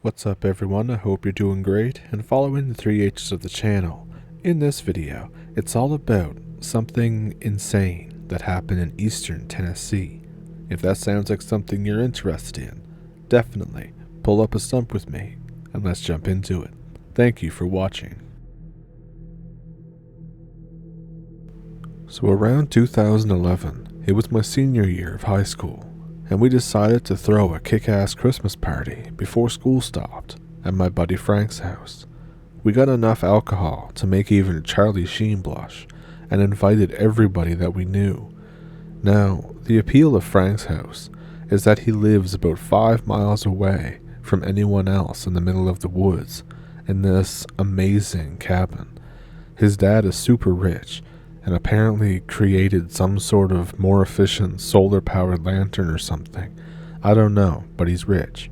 What's up everyone, I hope you're doing great and following the 3 H's of the channel. In this video, it's all about something insane that happened in eastern Tennessee. If that sounds like something you're interested in, definitely pull up a stump with me and let's jump into it. Thank you for watching. So around 2011, it was my senior year of high school, and we decided to throw a kick-ass Christmas party before school stopped at my buddy Frank's house. We got enough alcohol to make even Charlie Sheen blush, and invited everybody that we knew. Now, the appeal of Frank's house is that he lives about 5 miles away from anyone else in the middle of the woods in this amazing cabin. His dad is super rich, and apparently created some sort of more efficient solar-powered lantern or something. I don't know, but he's rich.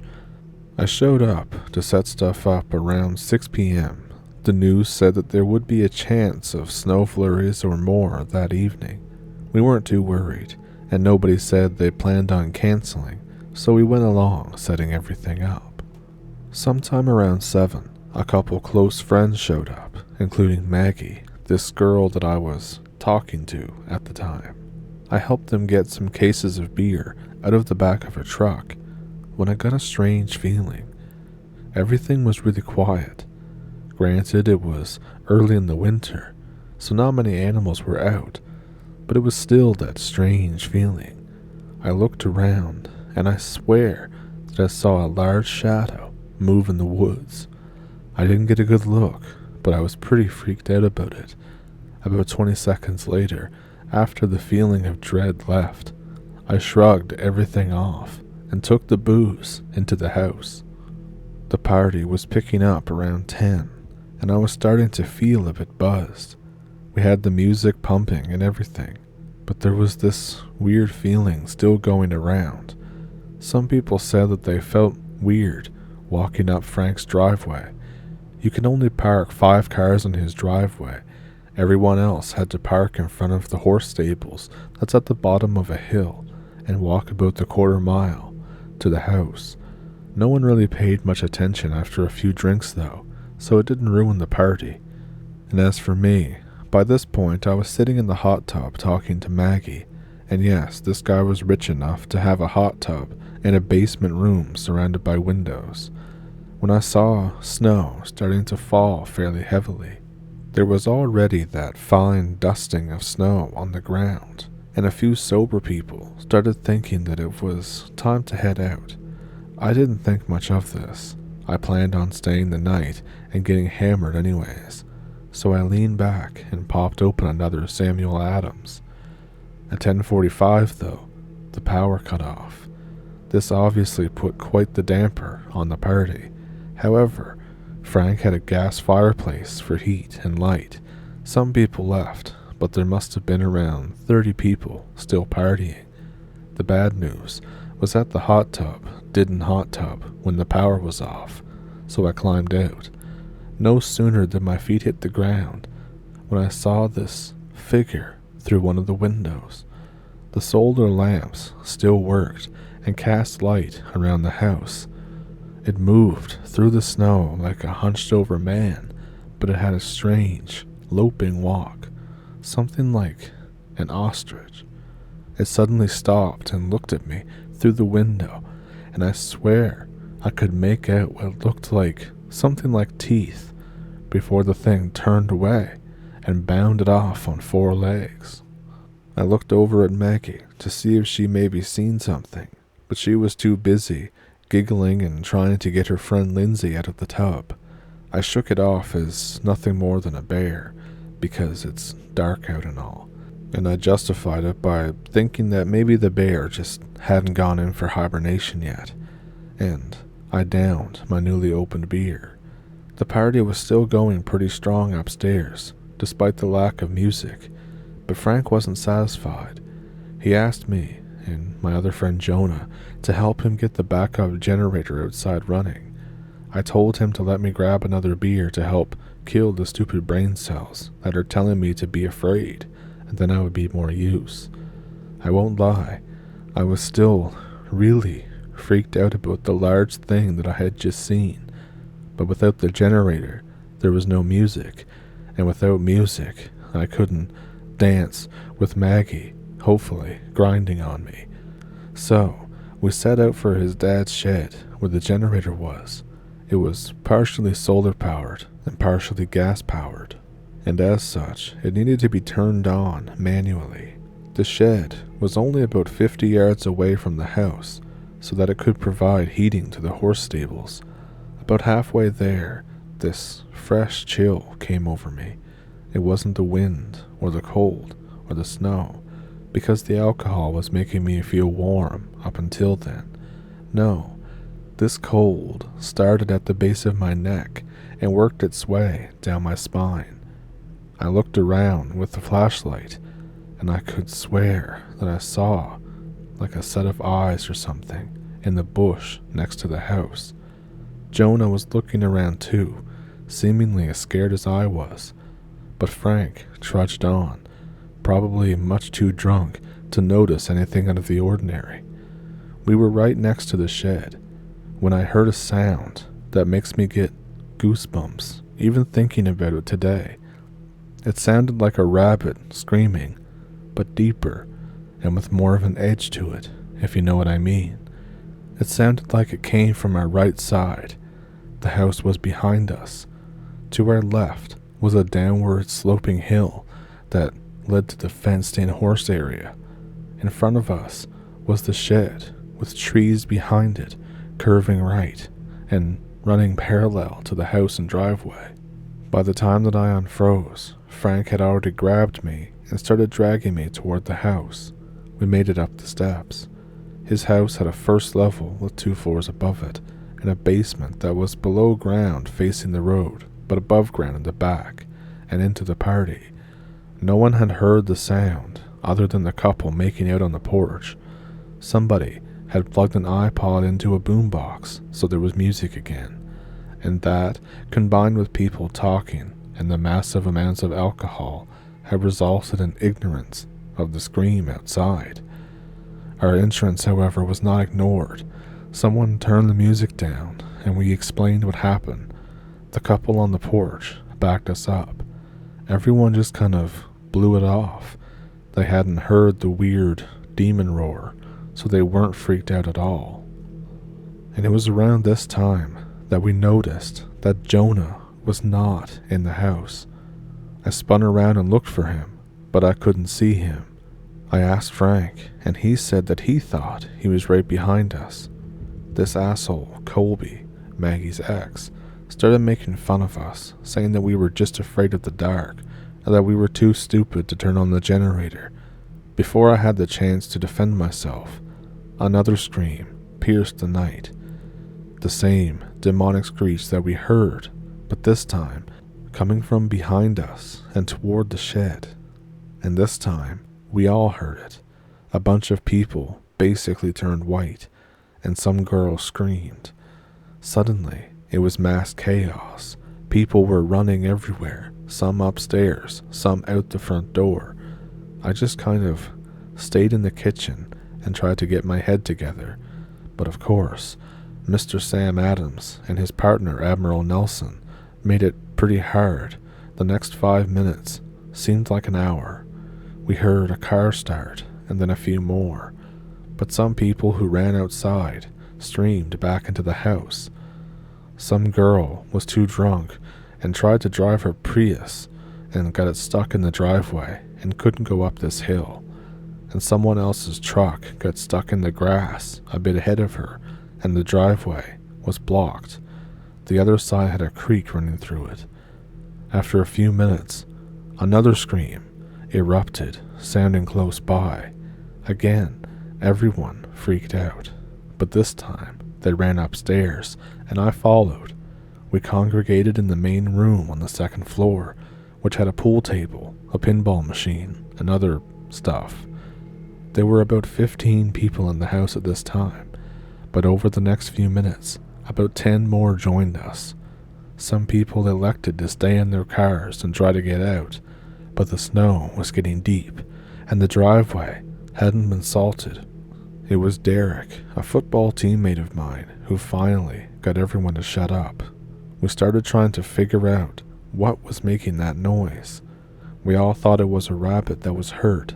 I showed up to set stuff up around 6 p.m. The news said that there would be a chance of snow flurries or more that evening. We weren't too worried, and nobody said they planned on canceling, so we went along setting everything up. Sometime around 7, a couple close friends showed up, including Maggie, this girl that I was talking to at the time. I helped them get some cases of beer out of the back of a truck when I got a strange feeling. Everything was really quiet. Granted, it was early in the winter, so not many animals were out, but it was still that strange feeling. I looked around, and I swear that I saw a large shadow move in the woods. I didn't get a good look, but I was pretty freaked out about it. About 20 seconds later, after the feeling of dread left, I shrugged everything off and took the booze into the house. The party was picking up around 10, and I was starting to feel a bit buzzed. We had the music pumping and everything, but there was this weird feeling still going around. Some people said that they felt weird walking up Frank's driveway. You can only park 5 cars in his driveway. Everyone else had to park in front of the horse stables that's at the bottom of a hill and walk about the quarter mile to the house. No one really paid much attention after a few drinks though, so it didn't ruin the party. And as for me, by this point I was sitting in the hot tub talking to Maggie, and yes, this guy was rich enough to have a hot tub in a basement room surrounded by windows. When I saw snow starting to fall fairly heavily, there was already that fine dusting of snow on the ground, and a few sober people started thinking that it was time to head out. I didn't think much of this. I planned on staying the night and getting hammered anyways, so I leaned back and popped open another Samuel Adams. At 10:45 though, the power cut off. This obviously put quite the damper on the party. However, Frank had a gas fireplace for heat and light. Some people left, but there must have been around 30 people still partying. The bad news was that the hot tub didn't hot tub when the power was off, so I climbed out. No sooner did my feet hit the ground when I saw this figure through one of the windows. The solar lamps still worked and cast light around the house. It moved through the snow like a hunched-over man, but it had a strange, loping walk, something like an ostrich. It suddenly stopped and looked at me through the window, and I swear I could make out what looked like something like teeth before the thing turned away and bounded off on 4 legs. I looked over at Maggie to see if she maybe seen something, but she was too busy giggling and trying to get her friend Lindsay out of the tub. I shook it off as nothing more than a bear, because it's dark out and all, and I justified it by thinking that maybe the bear just hadn't gone in for hibernation yet, and I downed my newly opened beer. The party was still going pretty strong upstairs, despite the lack of music, but Frank wasn't satisfied. He asked me and my other friend Jonah to help him get the backup generator outside running. I told him to let me grab another beer to help kill the stupid brain cells that are telling me to be afraid, and then I would be more use. I won't lie, I was still really freaked out about the large thing that I had just seen. But without the generator, there was no music, and without music, I couldn't dance with Maggie, hopefully grinding on me. So, we set out for his dad's shed where the generator was. It was partially solar powered and partially gas powered, and as such, it needed to be turned on manually. The shed was only about 50 yards away from the house, so that it could provide heating to the horse stables. About halfway there, this fresh chill came over me. It wasn't the wind, or the cold, or the snow, because the alcohol was making me feel warm up until then. No, this cold started at the base of my neck and worked its way down my spine. I looked around with the flashlight, and I could swear that I saw like a set of eyes or something in the bush next to the house. Jonah was looking around too, seemingly as scared as I was, but Frank trudged on, probably much too drunk to notice anything out of the ordinary. We were right next to the shed when I heard a sound that makes me get goosebumps even thinking about it today. It sounded like a rabbit screaming, but deeper and with more of an edge to it, if you know what I mean. It sounded like it came from our right side. The house was behind us. To our left was a downward sloping hill that led to the fenced-in horse area. In front of us was the shed, with trees behind it, curving right and running parallel to the house and driveway. By the time that I unfroze, Frank had already grabbed me and started dragging me toward the house. We made it up the steps. His house had a first level with 2 floors above it, and a basement that was below ground facing the road, but above ground in the back, and into the party. No one had heard the sound, other than the couple making out on the porch. Somebody had plugged an iPod into a boombox, so there was music again, and that, combined with people talking and the massive amounts of alcohol, had resulted in ignorance of the scream outside. Our entrance, however, was not ignored. Someone turned the music down, and we explained what happened. The couple on the porch backed us up. Everyone just kind of blew it off. They hadn't heard the weird demon roar, so they weren't freaked out at all. And it was around this time that we noticed that Jonah was not in the house. I spun around and looked for him, but I couldn't see him. I asked Frank, and he said that he thought he was right behind us. This asshole, Colby, Maggie's ex, started making fun of us, saying that we were just afraid of the dark, and that we were too stupid to turn on the generator. Before I had the chance to defend myself, another scream pierced the night. The same demonic screech that we heard, but this time coming from behind us and toward the shed. And this time, we all heard it. A bunch of people basically turned white, and some girl screamed. Suddenly, it was mass chaos. People were running everywhere, some upstairs, some out the front door. I just kind of stayed in the kitchen and tried to get my head together. But of course, Mr. Sam Adams and his partner Admiral Nelson made it pretty hard. The next 5 minutes seemed like an hour. We heard a car start and then a few more, but some people who ran outside streamed back into the house. Some girl was too drunk and tried to drive her Prius and got it stuck in the driveway and couldn't go up this hill. And someone else's truck got stuck in the grass a bit ahead of her, and the driveway was blocked. The other side had a creek running through it. After a few minutes, another scream erupted, sounding close by. Again, everyone freaked out, but this time they ran upstairs, and I followed. We congregated in the main room on the second floor, which had a pool table, a pinball machine, and other stuff. There were about 15 people in the house at this time, but over the next few minutes, about 10 more joined us. Some people elected to stay in their cars and try to get out, but the snow was getting deep, and the driveway hadn't been salted. It was Derek, a football teammate of mine, who finally got everyone to shut up. We started trying to figure out what was making that noise. We all thought it was a rabbit that was hurt,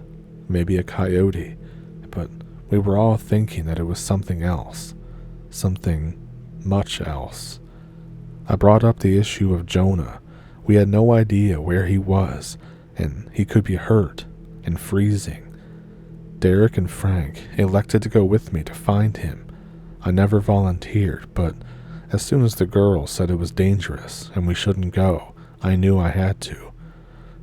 maybe a coyote, but we were all thinking that it was something else, something much else. I brought up the issue of Jonah. We had no idea where he was, and he could be hurt and freezing. Derek and Frank elected to go with me to find him. I never volunteered, but as soon as the girls said it was dangerous and we shouldn't go, I knew I had to.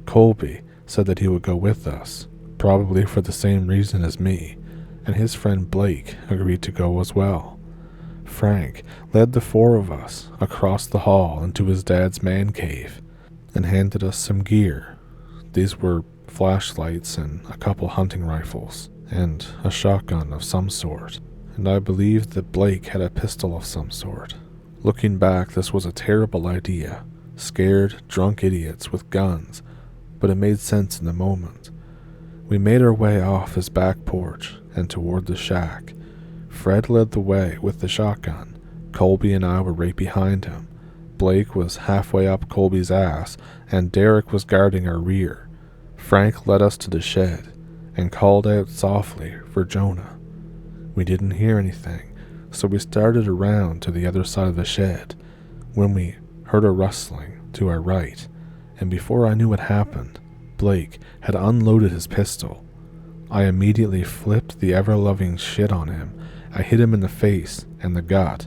Colby said that he would go with us, probably for the same reason as me, and his friend Blake agreed to go as well. Frank led the four of us across the hall into his dad's man cave and handed us some gear. These were flashlights and a couple hunting rifles, and a shotgun of some sort, and I believe that Blake had a pistol of some sort. Looking back, this was a terrible idea. Scared, drunk idiots with guns, but it made sense in the moment. We made our way off his back porch and toward the shack. Fred led the way with the shotgun. Colby and I were right behind him. Blake was halfway up Colby's ass, and Derek was guarding our rear. Frank led us to the shed and called out softly for Jonah. We didn't hear anything, so we started around to the other side of the shed when we heard a rustling to our right, and before I knew what happened, Blake had unloaded his pistol. I immediately flipped the ever-loving shit on him. I hit him in the face and the gut.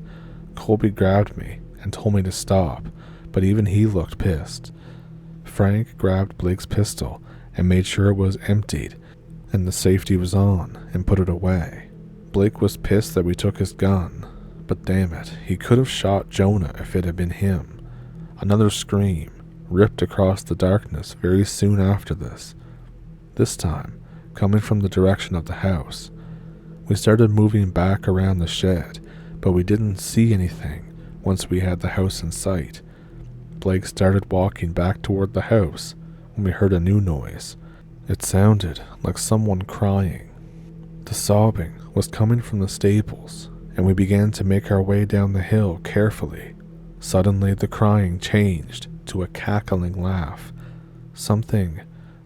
Colby grabbed me and told me to stop, but even he looked pissed. Frank grabbed Blake's pistol and made sure it was emptied and the safety was on and put it away. Blake was pissed that we took his gun, but damn it, he could have shot Jonah if it had been him. Another scream ripped across the darkness very soon after this time coming from the direction of the house. We started moving back around the shed, but we didn't see anything once we had the house in sight. Blake started walking back toward the house when we heard a new noise. It sounded like someone crying. The sobbing was coming from the stables, and we began to make our way down the hill carefully. Suddenly the crying changed to a cackling laugh, something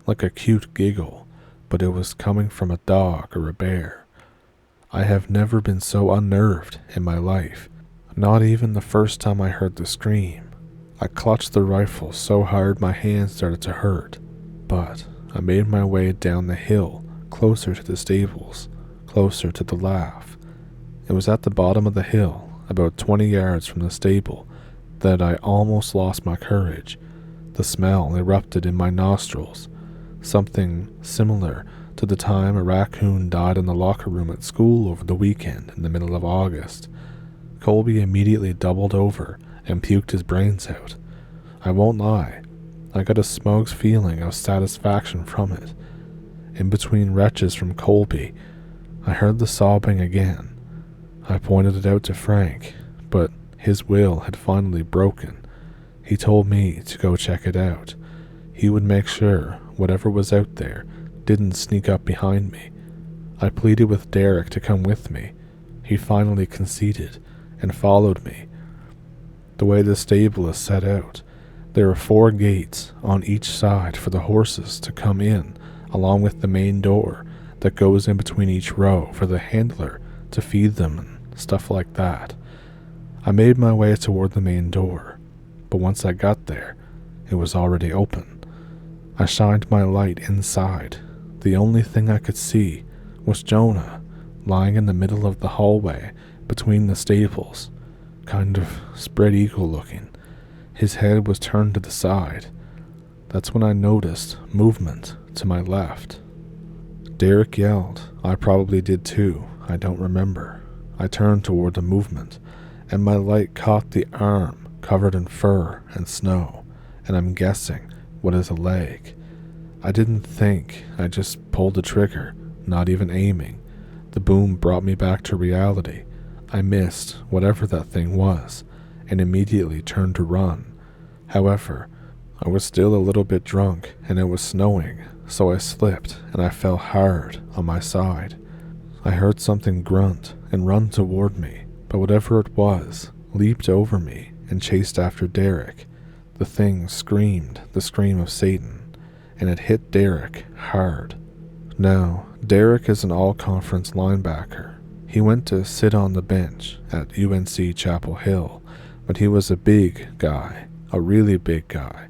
like a cute giggle, but it was coming from a dog or a bear. I have never been so unnerved in my life, not even the first time I heard the scream. I clutched the rifle so hard my hands started to hurt, but I made my way down the hill, closer to the stables, closer to the laugh. It was at the bottom of the hill, about 20 yards from the stable, that I almost lost my courage. The smell erupted in my nostrils, something similar to the time a raccoon died in the locker room at school over the weekend in the middle of August. Colby immediately doubled over and puked his brains out. I won't lie, I got a smug feeling of satisfaction from it. In between retches from Colby, I heard the sobbing again. I pointed it out to Frank, but his will had finally broken. He told me to go check it out. He would make sure whatever was out there didn't sneak up behind me. I pleaded with Derek to come with me. He finally conceded and followed me. The way the stable is set out, there are 4 gates on each side for the horses to come in, along with the main door that goes in between each row for the handler to feed them and stuff like that. I made my way toward the main door, but once I got there, it was already open. I shined my light inside. The only thing I could see was Jonah lying in the middle of the hallway between the stables, kind of spread eagle looking. His head was turned to the side. That's when I noticed movement to my left. Derek yelled. I probably did too. I don't remember. I turned toward the movement, and my light caught the arm covered in fur and snow, and I'm guessing what is a leg. I didn't think, I just pulled the trigger, not even aiming. The boom brought me back to reality. I missed whatever that thing was, and immediately turned to run. However, I was still a little bit drunk, and it was snowing, so I slipped and I fell hard on my side. I heard something grunt and run toward me, but whatever it was leaped over me and chased after Derek. The thing screamed the scream of Satan, and it hit Derek hard. Now, Derek is an all-conference linebacker. He went to sit on the bench at UNC Chapel Hill, but he was a big guy, a really big guy,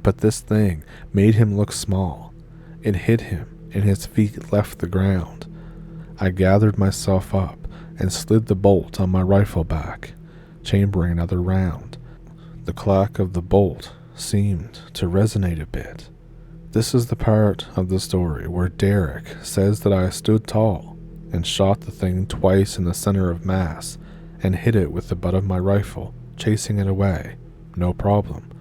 but this thing made him look small. It hit him, and his feet left the ground. I gathered myself up and slid the bolt on my rifle back, chambering another round. The clack of the bolt seemed to resonate a bit. This is the part of the story where Derek says that I stood tall and shot the thing twice in the center of mass and hit it with the butt of my rifle, chasing it away. No problem.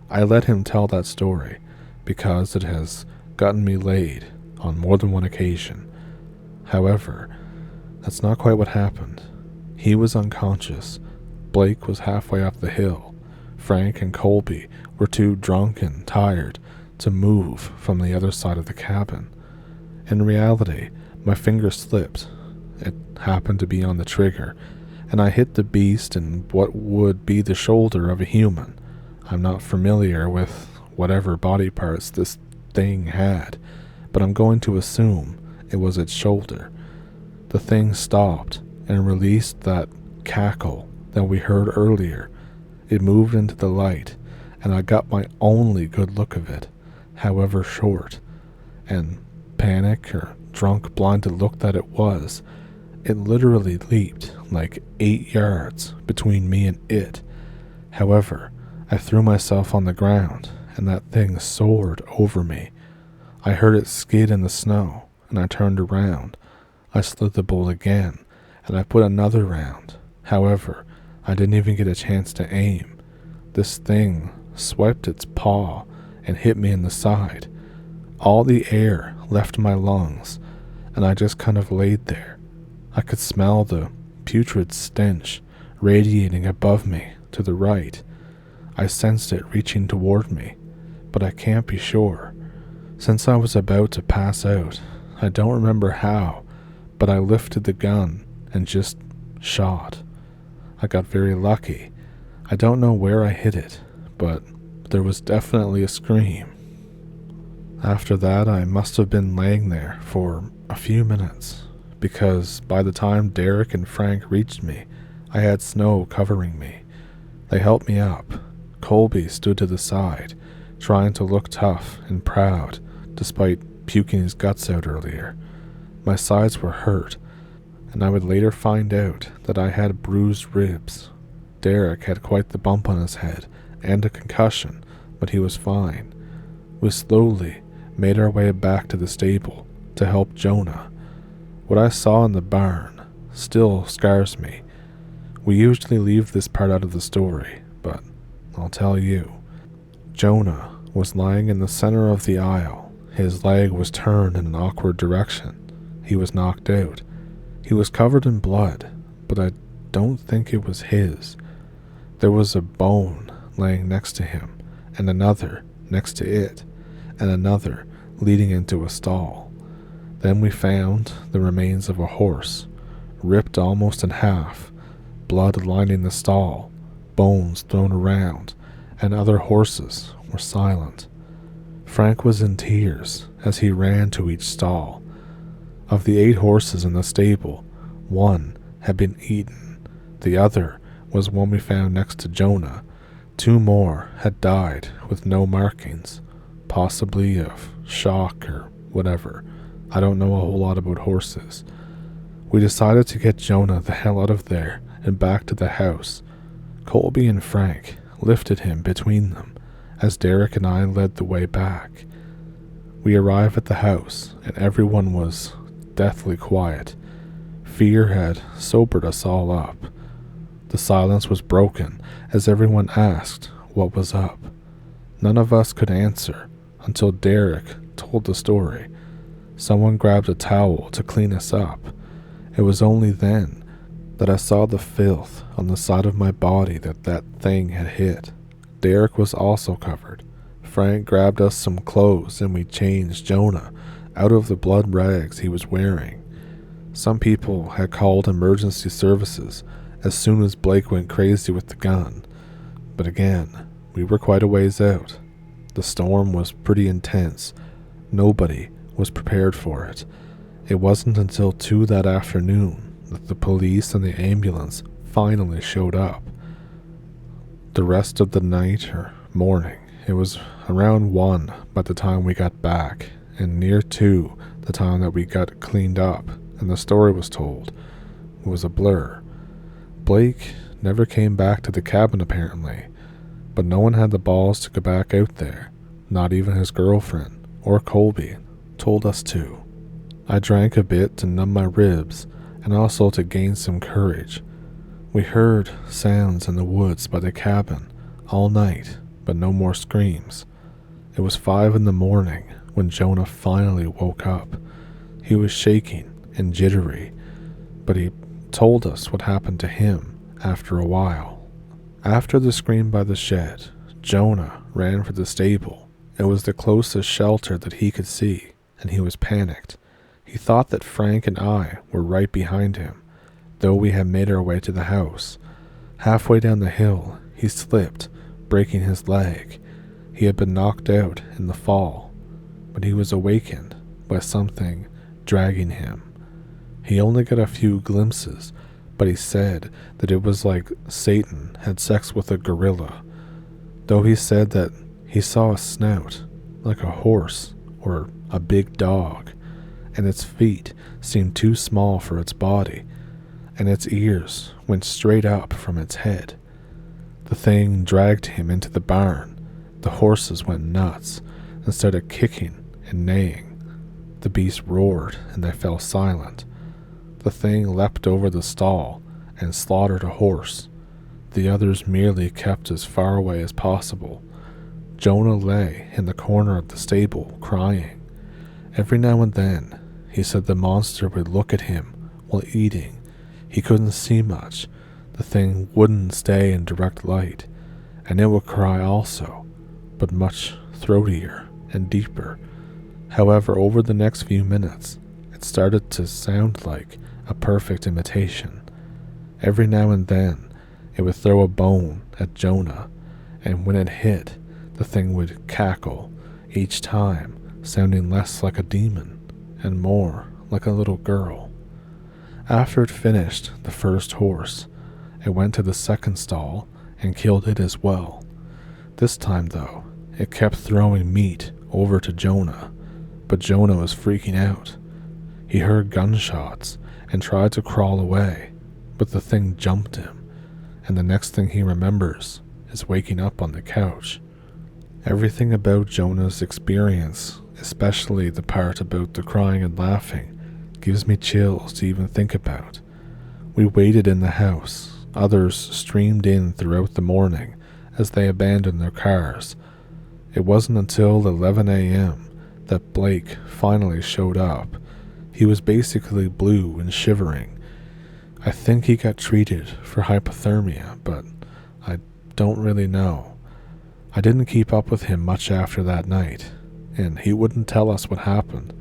I let him tell that story because it has gotten me laid on more than one occasion. However, that's not quite what happened. He was unconscious. Blake was halfway up the hill. Frank and Colby were too drunk and tired to move from the other side of the cabin. In reality, my finger slipped. It happened to be on the trigger, and I hit the beast in what would be the shoulder of a human. I'm not familiar with whatever body parts this thing had, but I'm going to assume it was its shoulder. The thing stopped and released that cackle that we heard earlier. It moved into the light, and I got my only good look of it, however short, and panic or drunk blinded look that it was, it literally leaped like 8 yards between me and it. However, I threw myself on the ground, and that thing soared over me. I heard it skid in the snow, and I turned around. I slid the bolt again, and I put another round. However, I didn't even get a chance to aim. This thing swiped its paw and hit me in the side. All the air left my lungs, and I just kind of laid there. I could smell the putrid stench radiating above me to the right. I sensed it reaching toward me, but I can't be sure. Since I was about to pass out, I don't remember how, but I lifted the gun and just shot. I got very lucky. I don't know where I hit it, but there was definitely a scream. After that, I must have been laying there for a few minutes, because by the time Derek and Frank reached me, I had snow covering me. They helped me up. Colby stood to the side, trying to look tough and proud, despite puking his guts out earlier. My sides were hurt, and I would later find out that I had bruised ribs. Derek had quite the bump on his head and a concussion, but he was fine. We slowly made our way back to the stable to help Jonah. What I saw in the barn still scars me. We usually leave this part out of the story, but I'll tell you. Jonah was lying in the center of the aisle. His leg was turned in an awkward direction. He was knocked out. He was covered in blood, but I don't think it was his. There was a bone laying next to him, and another next to it, and another leading into a stall. Then we found the remains of a horse, ripped almost in half, blood lining the stall, bones thrown around, and other horses were silent. Frank was in tears as he ran to each stall. Of the 8 horses in the stable, 1 had been eaten. The other was one we found next to Jonah. 2 more had died with no markings, possibly of shock or whatever. I don't know a whole lot about horses. We decided to get Jonah the hell out of there and back to the house. Colby and Frank lifted him between them as Derek and I led the way back. We arrived at the house, and everyone was deathly quiet. Fear had sobered us all up. The silence was broken as everyone asked what was up. None of us could answer until Derek told the story. Someone grabbed a towel to clean us up. It was only then that I saw the filth on the side of my body that thing had hit. Derek was also covered. Frank grabbed us some clothes and we changed Jonah out of the blood rags he was wearing. Some people had called emergency services as soon as Blake went crazy with the gun, but again, we were quite a ways out. The storm was pretty intense. Nobody was prepared for it. It wasn't until 2 that afternoon that the police and the ambulance finally showed up. The rest of the night or morning, it was around 1 by the time we got back, and near 2 the time that we got cleaned up and the story was told. It was a blur. Blake never came back to the cabin apparently, but no one had the balls to go back out there. Not even his girlfriend or Colby told us to. I drank a bit to numb my ribs and also to gain some courage. We heard sounds in the woods by the cabin all night, but no more screams. It was 5 in the morning when Jonah finally woke up. He was shaking and jittery, but he told us what happened to him after a while. After the scream by the shed, Jonah ran for the stable. It was the closest shelter that he could see, and he was panicked. He thought that Frank and I were right behind him, though we had made our way to the house. Halfway down the hill, he slipped, breaking his leg. He had been knocked out in the fall, but he was awakened by something dragging him. He only got a few glimpses, but he said that it was like Satan had sex with a gorilla, though he said that he saw a snout like a horse or a big dog, and its feet seemed too small for its body, and its ears went straight up from its head. The thing dragged him into the barn. The horses went nuts and started kicking and neighing. The beast roared and they fell silent. The thing leapt over the stall and slaughtered a horse. The others merely kept as far away as possible. Jonah lay in the corner of the stable crying. Every now and then, he said the monster would look at him while eating. He couldn't see much. The thing wouldn't stay in direct light, and it would cry also, but much throatier and deeper. However, over the next few minutes, it started to sound like a perfect imitation. Every now and then, it would throw a bone at Jonah, and when it hit, the thing would cackle, each time sounding less like a demon and more like a little girl. After it finished the first horse, it went to the second stall and killed it as well. This time, though, it kept throwing meat over to Jonah, but Jonah was freaking out. He heard gunshots and tried to crawl away, but the thing jumped him, and the next thing he remembers is waking up on the couch. Everything about Jonah's experience, especially the part about the crying and laughing, gives me chills to even think about. We waited in the house. Others streamed in throughout the morning as they abandoned their cars. It wasn't until 11 a.m. that Blake finally showed up. He was basically blue and shivering. I think he got treated for hypothermia, but I don't really know. I didn't keep up with him much after that night, and he wouldn't tell us what happened,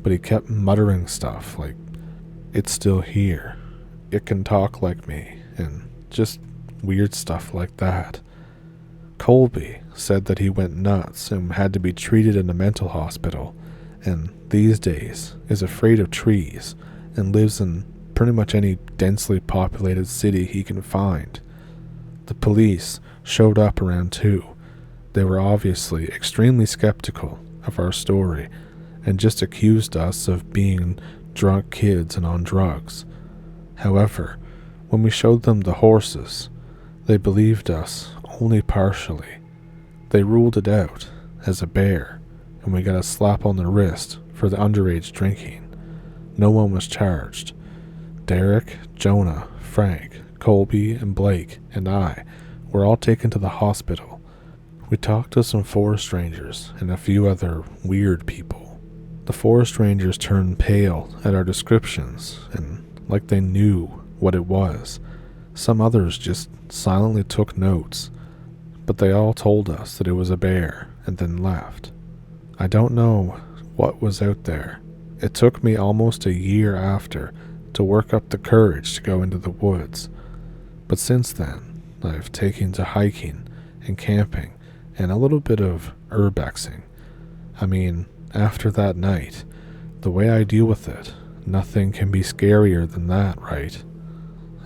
but he kept muttering stuff like, "It's still here, it can talk like me," and just weird stuff like that. Colby said that he went nuts and had to be treated in a mental hospital, and these days is afraid of trees and lives in pretty much any densely populated city he can find. The police showed up around 2. They were obviously extremely skeptical of our story and just accused us of being drunk kids and on drugs. However, when we showed them the horses, they believed us only partially. They ruled it out as a bear, and we got a slap on the wrist for the underage drinking. No one was charged. Derek, Jonah, Frank, Colby, and Blake, and I were all taken to the hospital. We talked to some forest rangers and a few other weird people. The forest rangers turned pale at our descriptions, and like they knew what it was. Some others just silently took notes, but they all told us that it was a bear and then left. I don't know what was out there. It took me almost a year after to work up the courage to go into the woods. But since then, I've taken to hiking and camping and a little bit of urbexing. I mean, after that night, the way I deal with it, nothing can be scarier than that, right?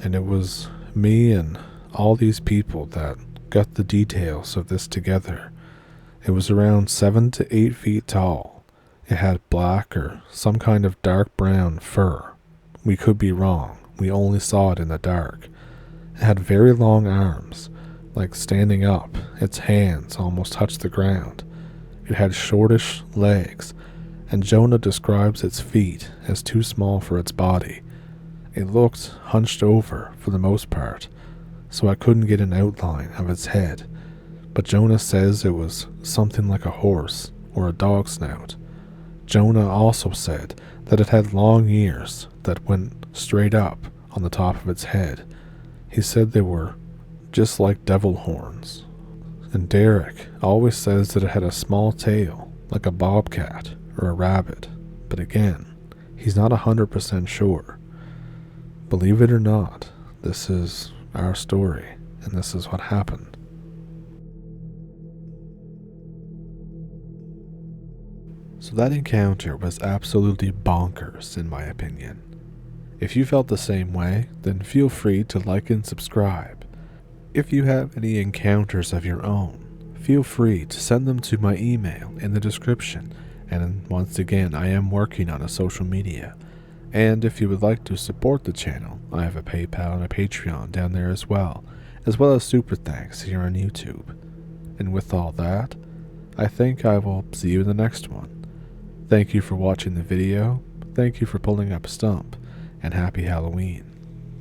And it was me and all these people that got the details of this together. It was around 7 to 8 feet tall. It had black or some kind of dark brown fur. We could be wrong. We only saw it in the dark. It had very long arms, like standing up. Its hands almost touched the ground. It had shortish legs, and Jonah describes its feet as too small for its body. It looked hunched over for the most part, so I couldn't get an outline of its head, but Jonah says it was something like a horse or a dog snout. Jonah also said that it had long ears that went straight up on the top of its head. He said they were just like devil horns. And Derek always says that it had a small tail, like a bobcat or a rabbit, but again, he's not 100% sure. Believe it or not, this is our story, and this is what happened. So that encounter was absolutely bonkers, in my opinion. If you felt the same way, then feel free to like and subscribe. If you have any encounters of your own, feel free to send them to my email in the description, and once again, I am working on a social media. And if you would like to support the channel, I have a PayPal and a Patreon down there as well as super thanks here on YouTube. And with all that, I think I will see you in the next one. Thank you for watching the video, thank you for pulling up a stump, and happy Halloween.